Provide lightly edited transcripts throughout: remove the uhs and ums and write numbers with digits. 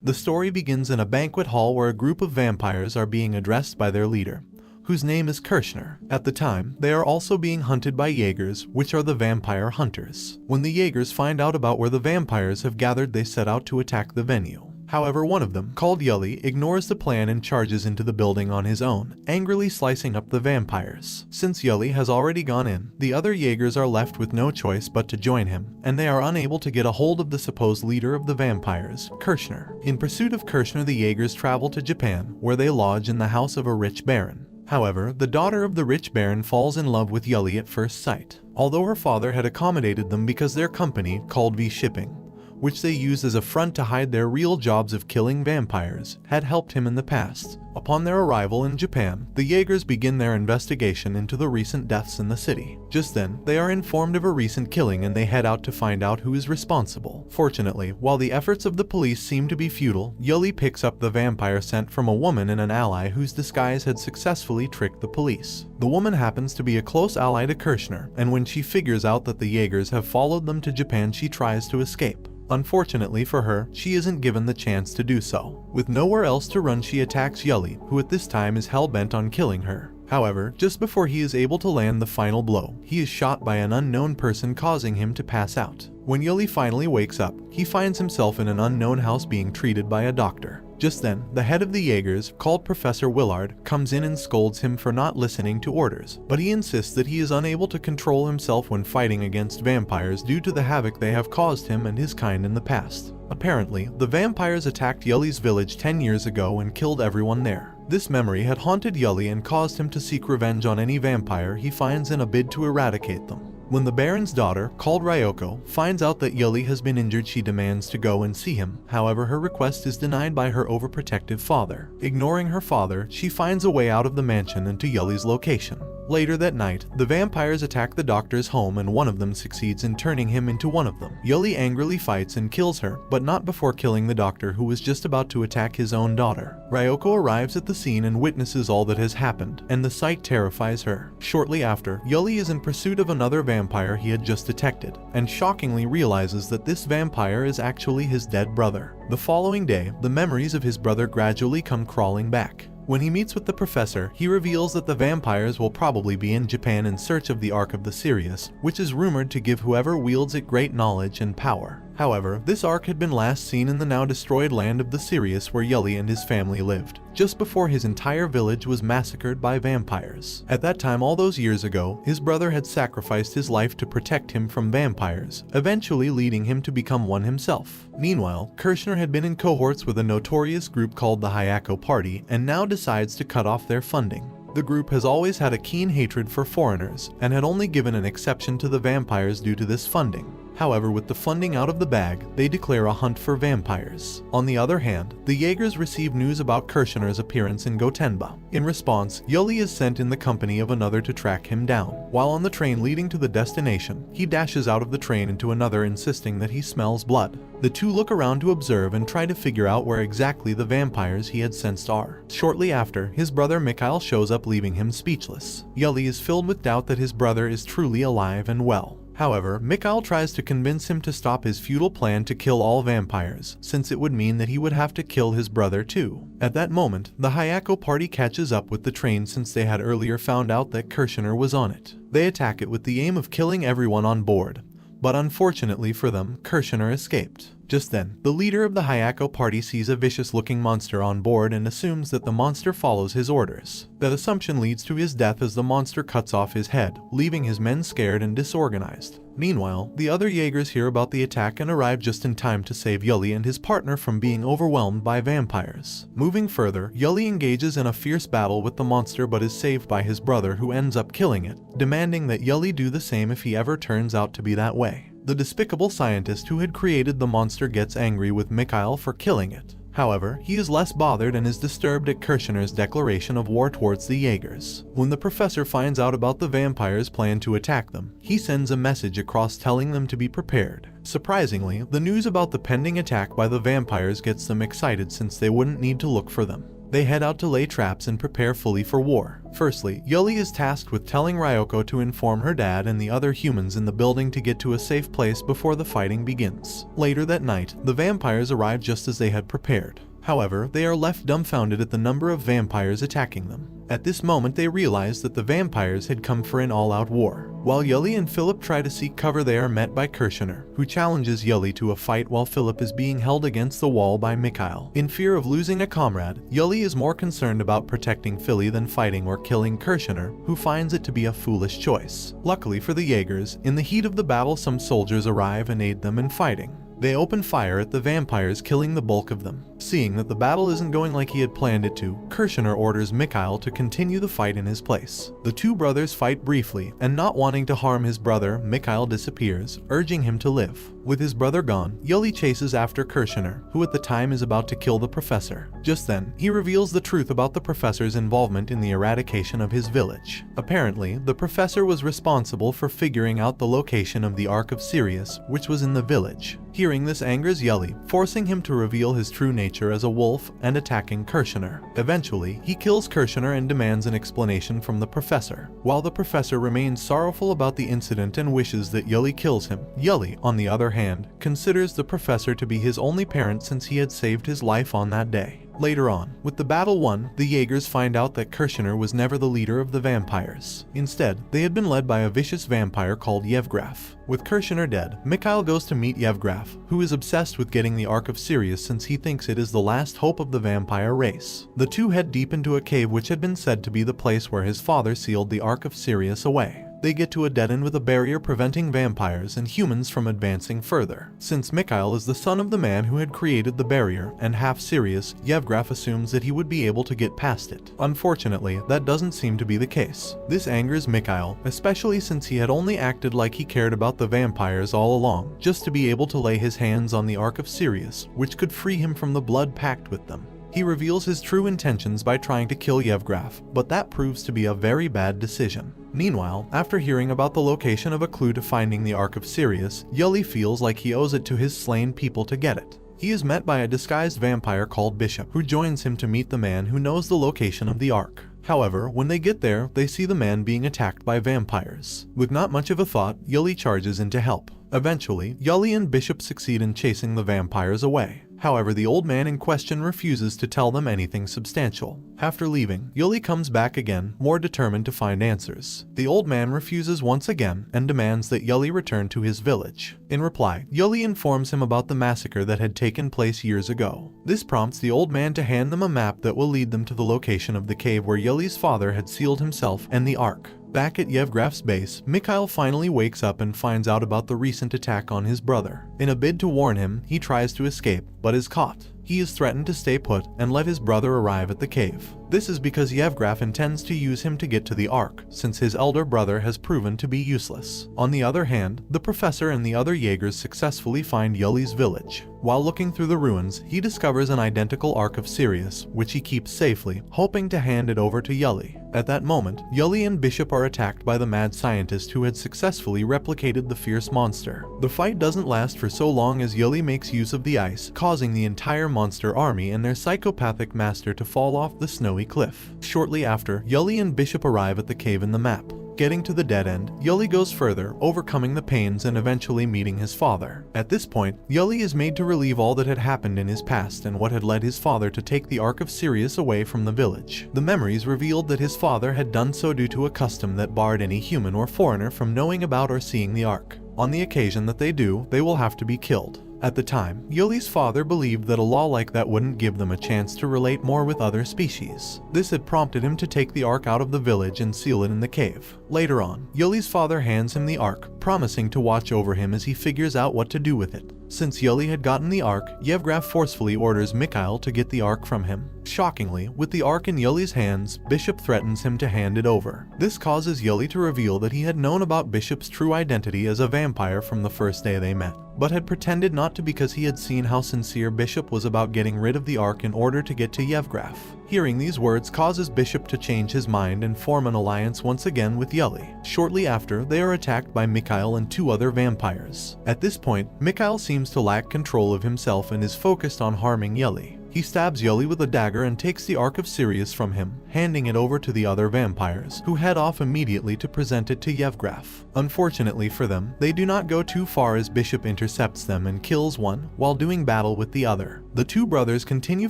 The story begins in a banquet hall where a group of vampires are being addressed by their leader, whose name is Kirschner. At the time, they are also being hunted by Jaegers, which are the vampire hunters. When the Jaegers find out about where the vampires have gathered, they set out to attack the venue. However, one of them, called Yuli, ignores the plan and charges into the building on his own, angrily slicing up the vampires. Since Yuli has already gone in, the other Jaegers are left with no choice but to join him, and they are unable to get a hold of the supposed leader of the vampires, Kirschner. In pursuit of Kirschner, the Jaegers travel to Japan, where they lodge in the house of a rich baron. However, the daughter of the rich baron falls in love with Yuli at first sight, although her father had accommodated them because their company, called V Shipping, which they used as a front to hide their real jobs of killing vampires, had helped him in the past. Upon their arrival in Japan, the Jaegers begin their investigation into the recent deaths in the city. Just then, they are informed of a recent killing and they head out to find out who is responsible. Fortunately, while the efforts of the police seem to be futile, Yuli picks up the vampire scent from a woman and an ally whose disguise had successfully tricked the police. The woman happens to be a close ally to Kirschner, and when she figures out that the Jaegers have followed them to Japan, she tries to escape. Unfortunately for her, she isn't given the chance to do so. With nowhere else to run, she attacks Yuli, who at this time is hell-bent on killing her. However, just before he is able to land the final blow, he is shot by an unknown person, causing him to pass out. When Yuli finally wakes up, he finds himself in an unknown house being treated by a doctor. Just then, the head of the Jaegers, called Professor Willard, comes in and scolds him for not listening to orders, but he insists that he is unable to control himself when fighting against vampires due to the havoc they have caused him and his kind in the past. Apparently, the vampires attacked Yuli's village 10 years ago and killed everyone there. This memory had haunted Yuli and caused him to seek revenge on any vampire he finds in a bid to eradicate them. When the Baron's daughter, called Ryoko, finds out that Yuli has been injured, she demands to go and see him. However, her request is denied by her overprotective father. Ignoring her father, she finds a way out of the mansion and to Yuli's location. Later that night, the vampires attack the doctor's home and one of them succeeds in turning him into one of them. Yuli angrily fights and kills her, but not before killing the doctor, who was just about to attack his own daughter. Ryoko arrives at the scene and witnesses all that has happened, and the sight terrifies her. Shortly after, Yuli is in pursuit of another vampire he had just detected, and shockingly realizes that this vampire is actually his dead brother. The following day, the memories of his brother gradually come crawling back. When he meets with the professor, he reveals that the vampires will probably be in Japan in search of the Ark of the Sirius, which is rumored to give whoever wields it great knowledge and power. However, this Ark had been last seen in the now destroyed land of the Sirius where Yuli and his family lived, just before his entire village was massacred by vampires. At that time, all those years ago, his brother had sacrificed his life to protect him from vampires, eventually leading him to become one himself. Meanwhile, Kirschner had been in cohorts with a notorious group called the Hyako Party and now decides to cut off their funding. The group has always had a keen hatred for foreigners and had only given an exception to the vampires due to this funding. However, with the funding out of the bag, they declare a hunt for vampires. On the other hand, the Jaegers receive news about Kirschner's appearance in Gotenba. In response, Yuli is sent in the company of another to track him down. While on the train leading to the destination, he dashes out of the train into another, insisting that he smells blood. The two look around to observe and try to figure out where exactly the vampires he had sensed are. Shortly after, his brother Mikhail shows up, leaving him speechless. Yuli is filled with doubt that his brother is truly alive and well. However, Mikhail tries to convince him to stop his futile plan to kill all vampires, since it would mean that he would have to kill his brother too. At that moment, the Hyako Party catches up with the train, since they had earlier found out that Kirschner was on it. They attack it with the aim of killing everyone on board, but unfortunately for them, Kirschner escaped. Just then, the leader of the Hyako Party sees a vicious-looking monster on board and assumes that the monster follows his orders. That assumption leads to his death as the monster cuts off his head, leaving his men scared and disorganized. Meanwhile, the other Jaegers hear about the attack and arrive just in time to save Yuli and his partner from being overwhelmed by vampires. Moving further, Yuli engages in a fierce battle with the monster but is saved by his brother, who ends up killing it, demanding that Yuli do the same if he ever turns out to be that way. The despicable scientist who had created the monster gets angry with Mikhail for killing it. However, he is less bothered and is disturbed at Kirschner's declaration of war towards the Jaegers. When the professor finds out about the vampires' plan to attack them, he sends a message across telling them to be prepared. Surprisingly, the news about the pending attack by the vampires gets them excited, since they wouldn't need to look for them. They head out to lay traps and prepare fully for war. Firstly, Yuli is tasked with telling Ryoko to inform her dad and the other humans in the building to get to a safe place before the fighting begins. Later that night, the vampires arrive just as they had prepared. However, they are left dumbfounded at the number of vampires attacking them. At this moment, they realize that the vampires had come for an all-out war. While Yuli and Philip try to seek cover, they are met by Kirshner, who challenges Yuli to a fight while Philip is being held against the wall by Mikhail. In fear of losing a comrade, Yuli is more concerned about protecting Philly than fighting or killing Kirshner, who finds it to be a foolish choice. Luckily for the Jaegers, in the heat of the battle, some soldiers arrive and aid them in fighting. They open fire at the vampires, killing the bulk of them. Seeing that the battle isn't going like he had planned it to, Kirshner orders Mikhail to continue the fight in his place. The two brothers fight briefly, and not wanting to harm his brother, Mikhail disappears, urging him to live. With his brother gone, Yuli chases after Kirshner, who at the time is about to kill the professor. Just then, he reveals the truth about the professor's involvement in the eradication of his village. Apparently, the professor was responsible for figuring out the location of the Ark of Sirius, which was in the village. Hearing this angers Yuli, forcing him to reveal his true nature as a wolf and attacking Kirshner. Eventually, he kills Kirshner and demands an explanation from the professor. While the professor remains sorrowful about the incident and wishes that Yuli kills him, Yuli, on the other hand, considers the professor to be his only parent since he had saved his life on that day. Later on, with the battle won, the Jaegers find out that Kirshner was never the leader of the vampires. Instead, they had been led by a vicious vampire called Yevgraf. With Kirshner dead, Mikhail goes to meet Yevgraf, who is obsessed with getting the Ark of Sirius since he thinks it is the last hope of the vampire race. The two head deep into a cave which had been said to be the place where his father sealed the Ark of Sirius away. They get to a dead end with a barrier preventing vampires and humans from advancing further. Since Mikhail is the son of the man who had created the barrier and half Sirius, Yevgraf assumes that he would be able to get past it. Unfortunately, that doesn't seem to be the case. This angers Mikhail, especially since he had only acted like he cared about the vampires all along, just to be able to lay his hands on the Ark of Sirius, which could free him from the blood pact with them. He reveals his true intentions by trying to kill Yevgraf, but that proves to be a very bad decision. Meanwhile, after hearing about the location of a clue to finding the Ark of Sirius, Yuli feels like he owes it to his slain people to get it. He is met by a disguised vampire called Bishop, who joins him to meet the man who knows the location of the Ark. However, when they get there, they see the man being attacked by vampires. With not much of a thought, Yuli charges in to help. Eventually, Yuli and Bishop succeed in chasing the vampires away. However, the old man in question refuses to tell them anything substantial. After leaving, Yuli comes back again, more determined to find answers. The old man refuses once again and demands that Yuli return to his village. In reply, Yuli informs him about the massacre that had taken place years ago. This prompts the old man to hand them a map that will lead them to the location of the cave where Yuli's father had sealed himself and the Ark. Back at Yevgraf's base, Mikhail finally wakes up and finds out about the recent attack on his brother. In a bid to warn him, he tries to escape, but is caught. He is threatened to stay put and let his brother arrive at the cave. This is because Yevgraf intends to use him to get to the Ark, since his elder brother has proven to be useless. On the other hand, the professor and the other Jaegers successfully find Yuli's village. While looking through the ruins, he discovers an identical Ark of Sirius, which he keeps safely, hoping to hand it over to Yuli. At that moment, Yuli and Bishop are attacked by the mad scientist who had successfully replicated the fierce monster. The fight doesn't last for so long as Yuli makes use of the ice, causing the entire monster army and their psychopathic master to fall off the snowy cliff. Shortly after, Yuli and Bishop arrive at the cave in the map. Getting to the dead end, Yuli goes further, overcoming the pains and eventually meeting his father. At this point, Yuli is made to relieve all that had happened in his past and what had led his father to take the Ark of Sirius away from the village. The memories revealed that his father had done so due to a custom that barred any human or foreigner from knowing about or seeing the Ark. On the occasion that they do, they will have to be killed. At the time, Yuli's father believed that a law like that wouldn't give them a chance to relate more with other species. This had prompted him to take the Ark out of the village and seal it in the cave. Later on, Yuli's father hands him the Ark, promising to watch over him as he figures out what to do with it. Since Yuli had gotten the Ark, Yevgraf forcefully orders Mikhail to get the Ark from him. Shockingly, with the Ark in Yuli's hands, Bishop threatens him to hand it over. This causes Yuli to reveal that he had known about Bishop's true identity as a vampire from the first day they met, but had pretended not to because he had seen how sincere Bishop was about getting rid of the Ark in order to get to Yevgraf. Hearing these words causes Bishop to change his mind and form an alliance once again with Yuli. Shortly after, they are attacked by Mikhail and two other vampires. At this point, Mikhail seems to lack control of himself and is focused on harming Yuli. He stabs Yuli with a dagger and takes the Ark of Sirius from him, handing it over to the other vampires, who head off immediately to present it to Yevgraf. Unfortunately for them, they do not go too far as Bishop intercepts them and kills one while doing battle with the other. The two brothers continue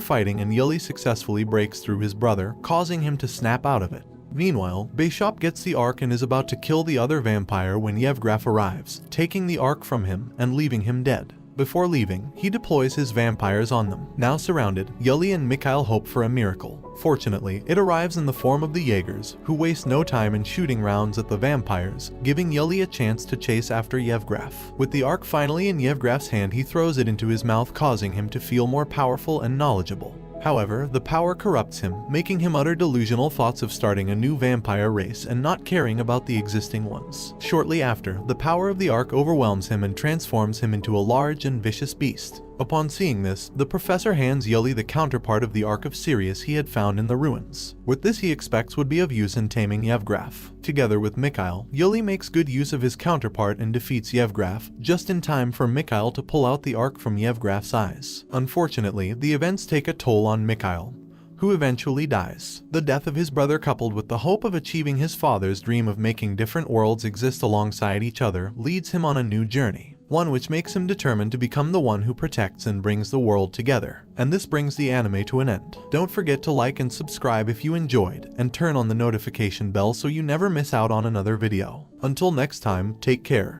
fighting and Yuli successfully breaks through his brother, causing him to snap out of it. Meanwhile, Bishop gets the Ark and is about to kill the other vampire when Yevgraf arrives, taking the Ark from him and leaving him dead. Before leaving, he deploys his vampires on them. Now surrounded, Yuli and Mikhail hope for a miracle. Fortunately, it arrives in the form of the Jaegers, who waste no time in shooting rounds at the vampires, giving Yuli a chance to chase after Yevgraf. With the Ark finally in Yevgraf's hand, he throws it into his mouth, causing him to feel more powerful and knowledgeable. However, the power corrupts him, making him utter delusional thoughts of starting a new vampire race and not caring about the existing ones. Shortly after, the power of the Ark overwhelms him and transforms him into a large and vicious beast. Upon seeing this, the professor hands Yuli the counterpart of the Ark of Sirius he had found in the ruins. With this he expects would be of use in taming Yevgraf. Together with Mikhail, Yuli makes good use of his counterpart and defeats Yevgraf, just in time for Mikhail to pull out the Ark from Yevgraf's eyes. Unfortunately, the events take a toll on Mikhail, who eventually dies. The death of his brother, coupled with the hope of achieving his father's dream of making different worlds exist alongside each other, leads him on a new journey. One which makes him determined to become the one who protects and brings the world together. And this brings the anime to an end. Don't forget to like and subscribe if you enjoyed, and turn on the notification bell so you never miss out on another video. Until next time, take care.